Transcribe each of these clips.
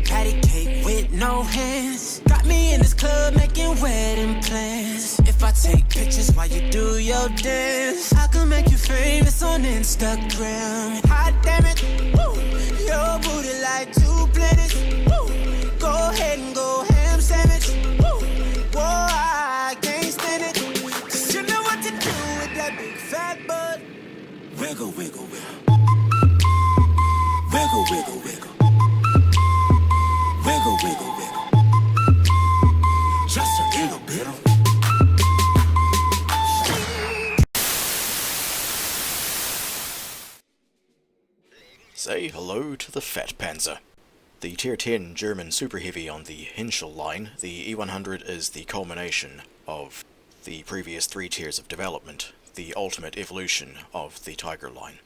patty cake with no hands. Got me in this club making wedding plans. If I take pictures while you do your dance, I can make you famous on Instagram. Hot damn it, woo. Your booty like 2 planets, woo. Go ahead and go ham sandwich, woo. Whoa, I can't stand it, 'cause you know what to do with that big fat butt. Wiggle, wiggle, wiggle. Wiggle, wiggle, wiggle. Wiggle, wiggle, wiggle. Just a little bit of. Say hello to the Fat Panzer. The Tier 10 German Super Heavy on the Henschel line, the E100 is the culmination of the previous 3 tiers of development, the ultimate evolution of the Tiger line.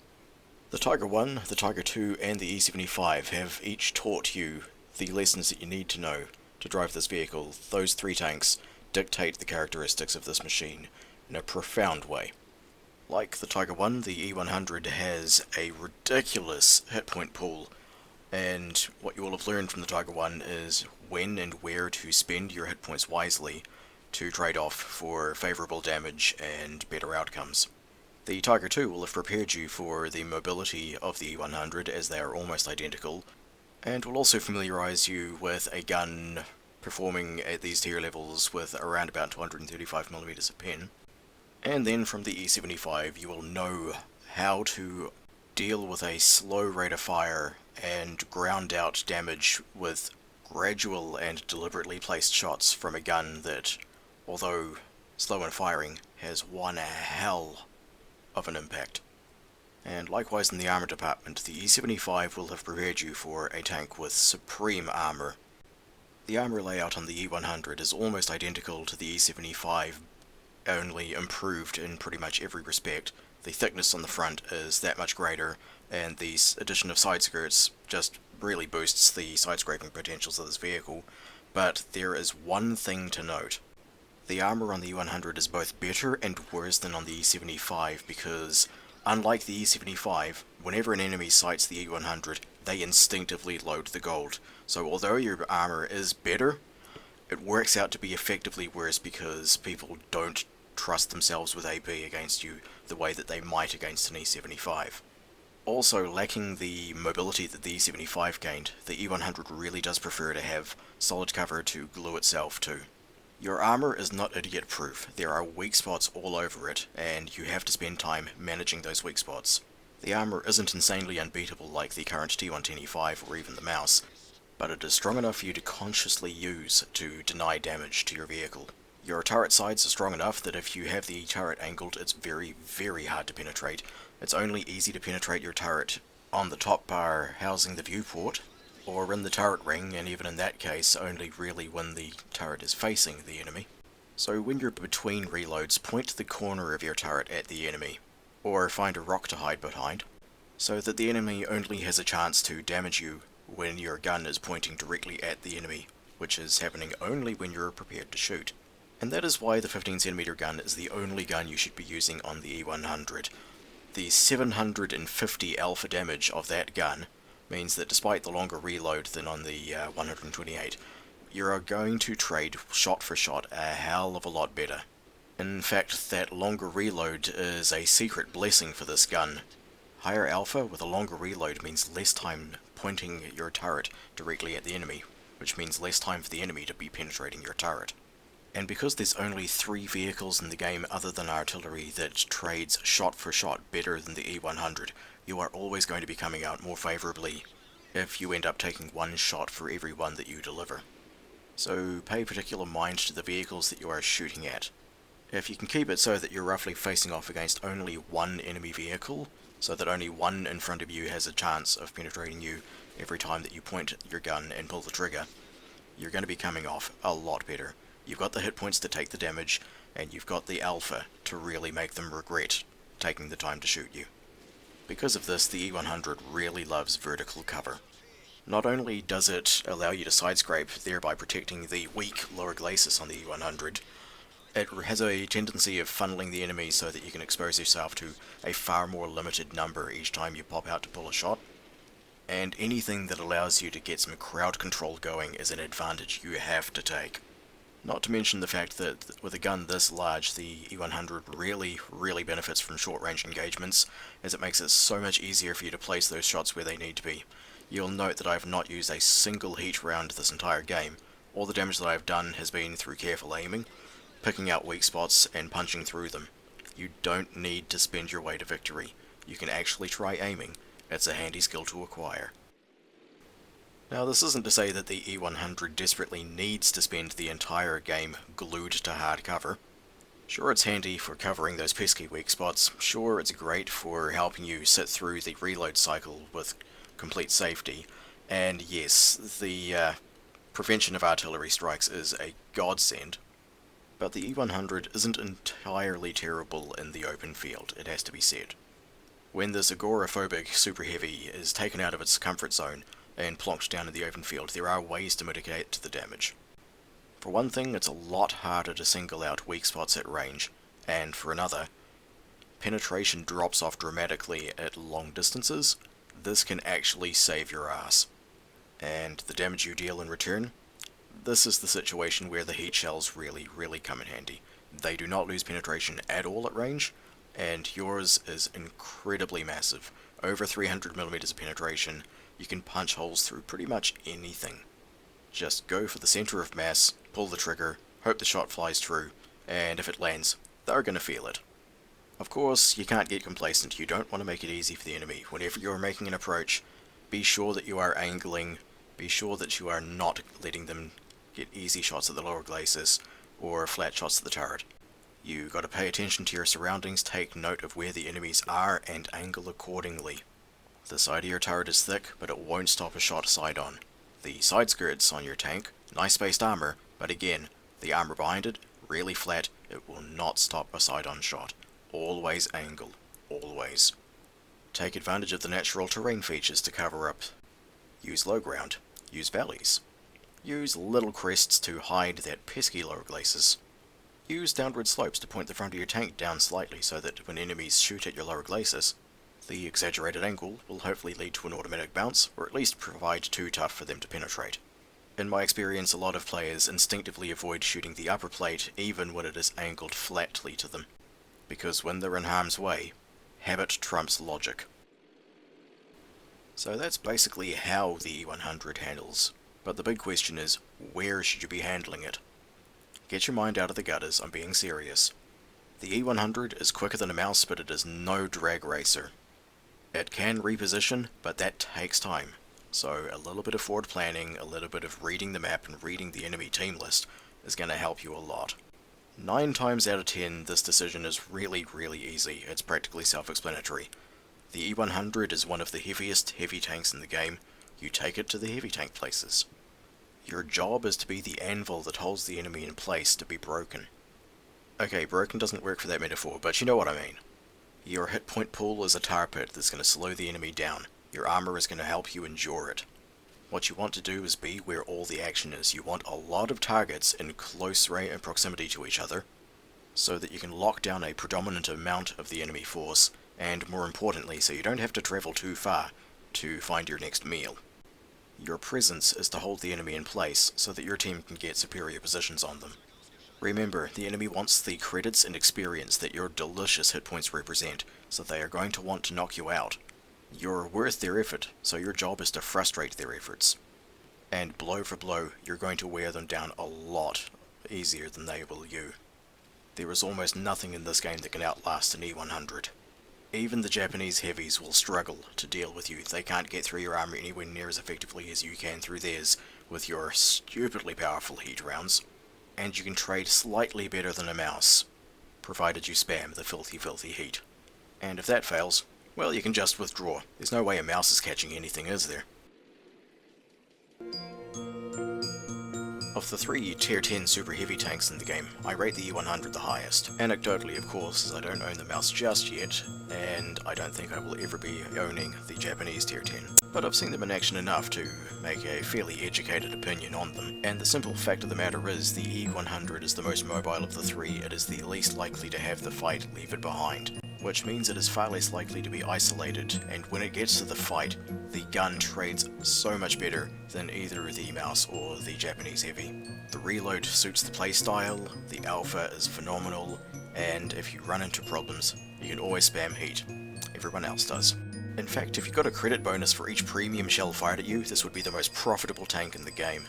The Tiger 1, the Tiger 2 and the E75 have each taught you the lessons that you need to know to drive this vehicle. Those 3 tanks dictate the characteristics of this machine in a profound way. Like the Tiger 1, the E100 has a ridiculous hit point pool, and what you will have learned from the Tiger 1 is when and where to spend your hit points wisely to trade off for favourable damage and better outcomes. The Tiger 2 will have prepared you for the mobility of the E100, as they are almost identical, and will also familiarise you with a gun performing at these tier levels with around about 235mm of pen. And then from the E75 you will know how to deal with a slow rate of fire and ground out damage with gradual and deliberately placed shots from a gun that, although slow in firing, has one hell of an impact. And likewise in the armour department, the E75 will have prepared you for a tank with supreme armour. The armour layout on the E100 is almost identical to the E75, only improved in pretty much every respect. The thickness on the front is that much greater, and the addition of side skirts just really boosts the side-scraping potentials of this vehicle. But there is one thing to note. The armour on the E100 is both better and worse than on the E75, because unlike the E75, whenever an enemy sights the E100, they instinctively load the gold. So although your armour is better, it works out to be effectively worse because people don't trust themselves with AP against you the way that they might against an E75. Also, lacking the mobility that the E75 gained, the E100 really does prefer to have solid cover to glue itself to. Your armour is not idiot-proof. There are weak spots all over it, and you have to spend time managing those weak spots. The armour isn't insanely unbeatable like the current T110E5 or even the Mouse, but it is strong enough for you to consciously use to deny damage to your vehicle. Your turret sides are strong enough that if you have the turret angled, it's very, very hard to penetrate. It's only easy to penetrate your turret on the top bar housing the viewport, or in the turret ring, and even in that case only really when the turret is facing the enemy. So when you're between reloads, point the corner of your turret at the enemy, or find a rock to hide behind, so that the enemy only has a chance to damage you when your gun is pointing directly at the enemy, which is happening only when you're prepared to shoot. And that is why the 15cm gun is the only gun you should be using on the E100. The 750 alpha damage of that gun means that despite the longer reload than on the 128, you are going to trade shot for shot a hell of a lot better. In fact, that longer reload is a secret blessing for this gun. Higher alpha with a longer reload means less time pointing your turret directly at the enemy, which means less time for the enemy to be penetrating your turret. And because there's only 3 vehicles in the game other than artillery that trades shot for shot better than the E100, you are always going to be coming out more favourably if you end up taking 1 shot for every one that you deliver. So pay particular mind to the vehicles that you are shooting at. If you can keep it so that you're roughly facing off against only 1 enemy vehicle, so that only 1 in front of you has a chance of penetrating you every time that you point your gun and pull the trigger, you're going to be coming off a lot better. You've got the hit points to take the damage, and you've got the alpha to really make them regret taking the time to shoot you. Because of this, the E100 really loves vertical cover. Not only does it allow you to side-scrape, thereby protecting the weak lower glacis on the E100, it has a tendency of funneling the enemy so that you can expose yourself to a far more limited number each time you pop out to pull a shot. and anything that allows you to get some crowd control going is an advantage you have to take. Not to mention the fact that with a gun this large, the E100 really benefits from short-range engagements, as it makes it so much easier for you to place those shots where they need to be. You'll note that I have not used a single heat round this entire game. All the damage that I've done has been through careful aiming, picking out weak spots and punching through them. You don't need to spend your way to victory. You can actually try aiming. It's a handy skill to acquire. Now, this isn't to say that the E100 desperately needs to spend the entire game glued to hard cover. Sure, it's handy for covering those pesky weak spots. Sure, it's great for helping you sit through the reload cycle with complete safety. And yes, the prevention of artillery strikes is a godsend. But the E100 isn't entirely terrible in the open field, it has to be said. When this agoraphobic super heavy is taken out of its comfort zone and plonked down in the open field, there are ways to mitigate the damage. For one thing, it's a lot harder to single out weak spots at range, and for another, penetration drops off dramatically at long distances. This can actually save your ass. And the damage you deal in return? This is the situation where the heat shells really come in handy. They do not lose penetration at all at range, and yours is incredibly massive. Over 300mm of penetration. You can punch holes through pretty much anything. Just go for the center of mass, pull the trigger, hope the shot flies true, and if it lands, they're gonna feel it. Of course, you can't get complacent. You don't want to make it easy for the enemy. Whenever you're making an approach, be sure that you are angling, be sure that you are not letting them get easy shots at the lower glacis, or flat shots at the turret. You gotta pay attention to your surroundings, take note of where the enemies are, and angle accordingly. The side of your turret is thick, but it won't stop a shot side on. The side skirts on your tank, nice spaced armor, but again, the armor behind it, really flat, it will not stop a side on shot. Always angle, always. Take advantage of the natural terrain features to cover up. Use low ground, use valleys. Use little crests to hide that pesky lower glacis. Use downward slopes to point the front of your tank down slightly so that when enemies shoot at your lower glacis, the exaggerated angle will hopefully lead to an automatic bounce, or at least provide too tough for them to penetrate. In my experience, a lot of players instinctively avoid shooting the upper plate even when it is angled flatly to them, because when they're in harm's way, habit trumps logic. So that's basically how the E100 handles, but the big question is, where should you be handling it? Get your mind out of the gutters, I'm being serious. The E100 is quicker than a mouse, but it is no drag racer. It can reposition, but that takes time. So a little bit of forward planning, a little bit of reading the map and reading the enemy team list is going to help you a lot. 9 times out of 10, this decision is really easy. It's practically self-explanatory. The E100 is one of the heaviest heavy tanks in the game. You take it to the heavy tank places. Your job is to be the anvil that holds the enemy in place to be broken. Okay, broken doesn't work for that metaphor, but you know what I mean. Your hit point pool is a tar pit that's going to slow the enemy down. Your armor is going to help you endure it. What you want to do is be where all the action is. You want a lot of targets in close range and proximity to each other, so that you can lock down a predominant amount of the enemy force, and more importantly, so you don't have to travel too far to find your next meal. Your presence is to hold the enemy in place, so that your team can get superior positions on them. Remember, the enemy wants the credits and experience that your delicious hit points represent, so they are going to want to knock you out. You're worth their effort, so your job is to frustrate their efforts. And blow for blow, you're going to wear them down a lot easier than they will you. There is almost nothing in this game that can outlast an E100. Even the Japanese heavies will struggle to deal with you. They can't get through your armor anywhere near as effectively as you can through theirs with your stupidly powerful heat rounds. And you can trade slightly better than a mouse, provided you spam the filthy heat. And if that fails, well, you can just withdraw. There's no way a mouse is catching anything, is there? Of the 3 tier 10 super heavy tanks in the game, I rate the E100 the highest. Anecdotally, of course, as I don't own the mouse just yet, and I don't think I will ever be owning the Japanese tier 10. But I've seen them in action enough to make a fairly educated opinion on them, and the simple fact of the matter is the E100 is the most mobile of the 3, it is the least likely to have the fight leave it behind. which means it is far less likely to be isolated, and when it gets to the fight, the gun trades so much better than either the mouse or the Japanese heavy. The reload suits the playstyle, the alpha is phenomenal, and if you run into problems, you can always spam heat. Everyone else does. In fact, if you got a credit bonus for each premium shell fired at you, this would be the most profitable tank in the game.